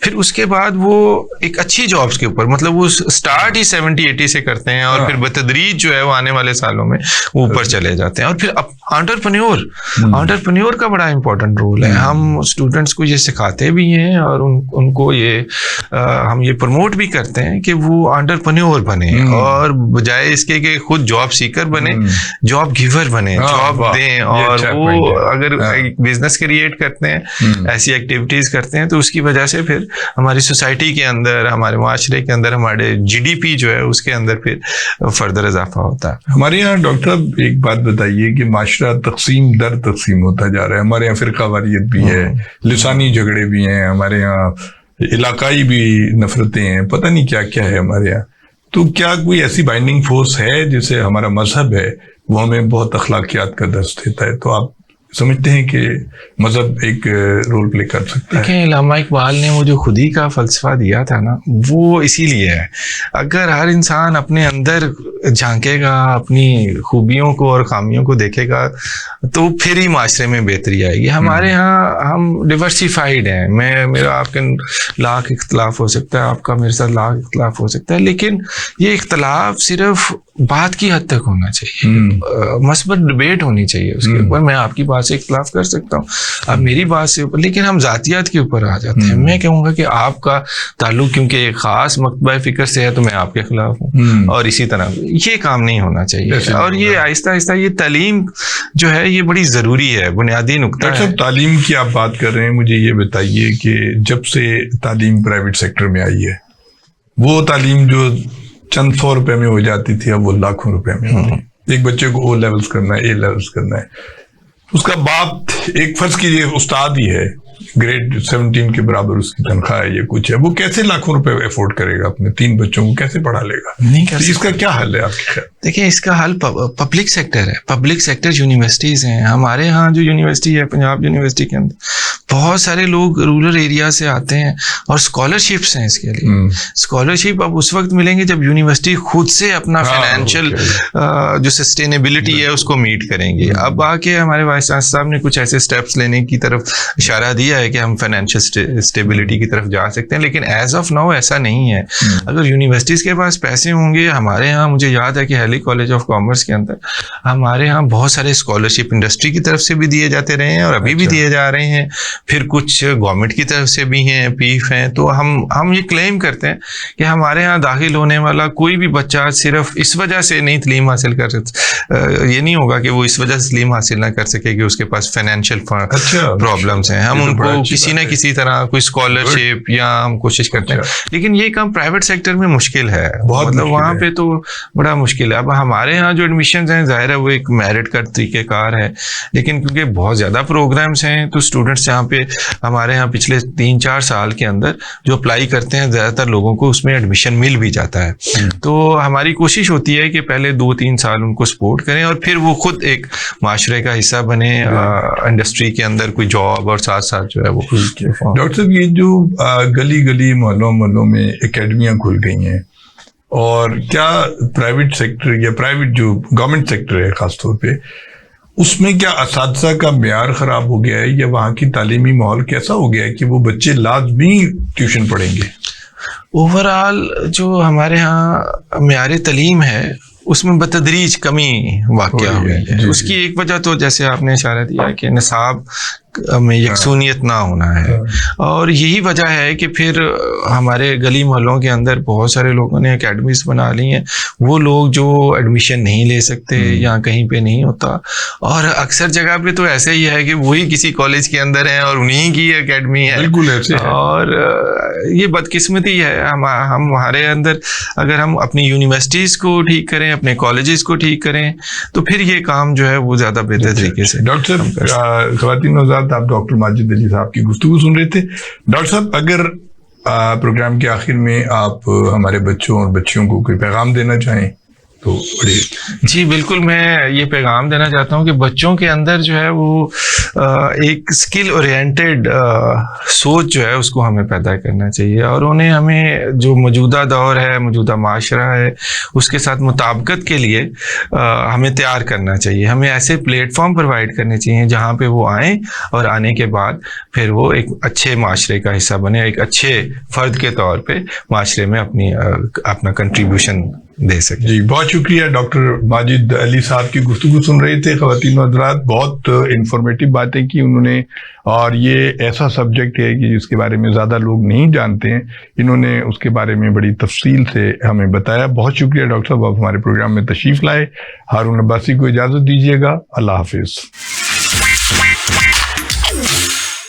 پھر اس کے بعد وہ ایک اچھی جابس کے اوپر, مطلب وہ اسٹارٹ ہی 70-80 سے کرتے ہیں اور پھر بتدریج جو ہے وہ آنے والے سالوں میں وہ اوپر چلے جاتے ہیں. اور پھر انٹرپرینیور کا بڑا امپورٹنٹ رول ہے. ہم اسٹوڈنٹس کو یہ سکھاتے بھی ہیں اور ان کو یہ ہم یہ پروموٹ بھی کرتے ہیں کہ وہ انٹرپرینیور بنے, اور بجائے اس کے کہ خود جاب سیکر بنے, جاب گیور بنے, جاب دیں. اور وہ اگر ایک بزنس کریٹ کرتے ہیں, ایسی ایکٹیویٹیز کرتے ہیں, تو اس کی وجہ سے پھر ہماری سوسائٹی کے اندر, ہمارے معاشرے کے اندر, ہمارے جی ڈی پی جو ہے اس کے اندر پھر فردر اضافہ ہوتا ہے. ہمارے یہاں ڈاکٹر صاحب ایک بات بتائیے کہ معاشرہ تقسیم در تقسیم ہوتا جا رہا ہے. ہمارے یہاں فرقہ واریت بھی ہے, لسانی جھگڑے بھی ہیں, ہمارے یہاں علاقائی بھی نفرتیں ہیں, پتہ نہیں کیا کیا ہے ہمارے یہاں. تو کیا کوئی ایسی بائنڈنگ فورس ہے جسے ہمارا مذہب ہے وہ ہمیں بہت اخلاقیات کا درس دیتا ہے؟ تو آپ سمجھتے ہیں کہ مذہب ایک رول پلے کر سکتا ہے؟ دیکھیں, علامہ اقبال نے وہ جو خودی کا فلسفہ دیا تھا نا, وہ اسی لیے ہے. اگر ہر انسان اپنے اندر جھانکے گا, اپنی خوبیوں کو اور خامیوں کو دیکھے گا, تو پھر ہی معاشرے میں بہتری آئے گی. ہمارے یہاں ہم ڈیورسیفائڈ ہیں. میرا آپ کے لاکھ اختلاف ہو سکتا ہے, آپ کا میرے ساتھ لاکھ اختلاف ہو سکتا ہے, لیکن یہ اختلاف صرف بات کی حد تک ہونا چاہیے, مثبت ڈبیٹ ہونی چاہیے اس کے اوپر. میں آپ کی بات سے اختلاف کر سکتا ہوں, آپ میری بات سے اوپر, لیکن ہم ذاتیات کے اوپر آ جاتے ہیں. میں کہوں گا کہ آپ کا تعلق کیونکہ ایک خاص مکتبہ فکر سے ہے تو میں آپ کے خلاف ہوں, اور اسی طرح یہ کام نہیں ہونا چاہیے. اور یہ آہستہ آہستہ یہ تعلیم جو ہے یہ بڑی ضروری ہے, بنیادی نقطہ ہے. ڈاکٹر صاحب, تعلیم کی آپ بات کر رہے ہیں, مجھے یہ بتائیے کہ جب سے تعلیم پرائیویٹ سیکٹر میں آئی ہے, وہ تعلیم جو چند 100 روپے میں ہو جاتی تھی اب وہ لاکھوں روپے میں ہوتی ہے. ایک بچے کو او لیولز کرنا ہے, اے لیولز کرنا ہے, اس کا باپ ایک فرض کیجیے استاد ہی ہے, گریڈ 17 کے برابر اس کی تنخواہ ہے, یہ کچھ ہے, وہ کیسے لاکھوں روپے افورڈ کرے گا؟ اپنے 3 بچوں کو کیسے پڑھا لے گا؟ نہیں کر سکتا. اس کا کیا حل ہے آپ کے خیال؟ دیکھیں, اس کا حل پبلک سیکٹر ہے. پبلک سیکٹر یونیورسٹیز ہیں. ہمارے ہاں جو یونیورسٹی ہے, پنجاب یونیورسٹی کے اندر بہت سارے لوگ رورل ایریا سے آتے ہیں, اور اسکالرشپس ہیں اس کے لیے. اسکالرشپ اب اس وقت ملیں گے جب یونیورسٹی خود سے اپنا فائنینشیل جو سسٹینیبلٹی ہے اس کو میٹ کریں گی. اب آ کے ہمارے وائس چانسلر صاحب نے کچھ ایسے اسٹیپس لینے کی طرف اشارہ دیا ہے کہ ہم فائنینشیل اسٹیبلٹی کی طرف جا سکتے ہیں, لیکن ایز آف ناؤ ایسا نہیں ہے. اگر یونیورسٹیز کے پاس پیسے ہوں گے, ہمارے یہاں مجھے یاد ہے کہ ہیلی کالج آف کامرس کے اندر ہمارے یہاں بہت سارے اسکالرشپ انڈسٹری کی طرف سے بھی دیے جاتے رہے ہیں, اور ابھی بھی دیے جا رہے ہیں, پھر کچھ گورنمنٹ کی طرف سے بھی ہیں, پیف ہیں. تو ہم یہ کلیم کرتے ہیں کہ ہمارے یہاں داخل ہونے والا کوئی بھی بچہ صرف اس وجہ سے نہیں تعلیم حاصل کر یہ نہیں ہوگا کہ وہ اس وجہ سے تعلیم حاصل نہ کر سکے کہ اس کے پاس فائنینشیل پرابلمس ہیں. ہم ان کو کسی نہ کسی طرح کوئی اسکالرشپ یا ہم کوشش کرتے ہیں, لیکن یہ کام پرائیویٹ سیکٹر میں مشکل ہے, مطلب وہاں پہ تو بڑا مشکل ہے. اب ہمارے یہاں جو ایڈمیشنز ہیں ظاہر ہے وہ ایک میرٹ کا طریقہ کار ہے, لیکن کیونکہ بہت زیادہ پروگرامس ہیں تو اسٹوڈنٹس یہاں پہ ہمارے یہاں پچھلے 3-4 سال کے اندر جو اپلائی کرتے ہیں زیادہ تر لوگوں کو اس میں ایڈمیشن مل بھی جاتا ہے. تو ہماری کوشش ہوتی ہے کہ پہلے 2-3 سال ان کو سپورٹ کریں, اور پھر وہ خود ایک معاشرے کا حصہ بنے, انڈسٹری کے اندر کوئی جاب, اور ساتھ ساتھ جو ہے وہ. ڈاکٹر صاحب, یہ جو گلی گلی محلوں میں اکیڈمیاں کھل گئی ہیں, اور کیا پرائیویٹ سیکٹر یا پرائیویٹ جو گورنمنٹ سیکٹر ہے خاص طور پہ, اس میں کیا اساتذہ کا معیار خراب ہو گیا ہے, یا وہاں کی تعلیمی ماحول کیسا ہو گیا ہے کہ وہ بچے لازمی ٹیوشن پڑھیں گے؟ اوور آل جو ہمارے ہاں معیار تعلیم ہے اس میں بتدریج کمی واقع ہوئی ہے. اس کی ایک وجہ تو جیسے آپ نے اشارہ دیا کہ نصاب میں یکسونیت نہ ہونا ہے, اور یہی وجہ ہے کہ پھر ہمارے گلی محلوں کے اندر بہت سارے لوگوں نے اکیڈمیز بنا لی ہیں. وہ لوگ جو ایڈمیشن نہیں لے سکتے یا کہیں پہ نہیں ہوتا, اور اکثر جگہ پہ تو ایسا ہی ہے کہ وہی کسی کالج کے اندر ہیں اور انہیں کی اکیڈمی ہے. بالکل ایسے ہے. اور یہ بدقسمتی ہے ہمارے اندر. اگر ہم اپنی یونیورسٹیز کو ٹھیک کریں, اپنے کالجز کو ٹھیک کریں, تو پھر یہ کام جو ہے وہ زیادہ بہتر طریقے سے. ڈاکٹر صاحب, خواتین و حضرات, آپ ڈاکٹر ماجد علی صاحب کی گفتگو سن رہے تھے. ڈاکٹر صاحب, اگر پروگرام کے آخر میں آپ ہمارے بچوں اور بچیوں کو کوئی پیغام دینا چاہیں تو بڑی جی بالکل، میں یہ پیغام دینا چاہتا ہوں کہ بچوں کے اندر جو ہے وہ ایک اسکل اورینٹیڈ سوچ جو ہے اس کو ہمیں پیدا کرنا چاہیے، اور انہیں ہمیں جو موجودہ دور ہے، موجودہ معاشرہ ہے، اس کے ساتھ مطابقت کے لیے ہمیں تیار کرنا چاہیے. ہمیں ایسے پلیٹ فارم پرووائڈ کرنے چاہیے جہاں پہ وہ آئیں اور آنے کے بعد پھر وہ ایک اچھے معاشرے کا حصہ بنے، ایک اچھے فرد کے طور پہ معاشرے میں اپنا کنٹریبیوشن دے سکے. جی بہت شکریہ ڈاکٹر ماجد علی صاحب کی گفتگو سن رہے تھے. خواتین و حضرات، بہت انفارمیٹیو باتیں کی انہوں نے، اور یہ ایسا سبجیکٹ ہے کہ جس کے بارے میں زیادہ لوگ نہیں جانتے ہیں. انہوں نے اس کے بارے میں بڑی تفصیل سے ہمیں بتایا. بہت شکریہ ڈاکٹر صاحب، آپ ہمارے پروگرام میں تشریف لائے. ہارون عباسی کو اجازت دیجیے گا. اللہ حافظ.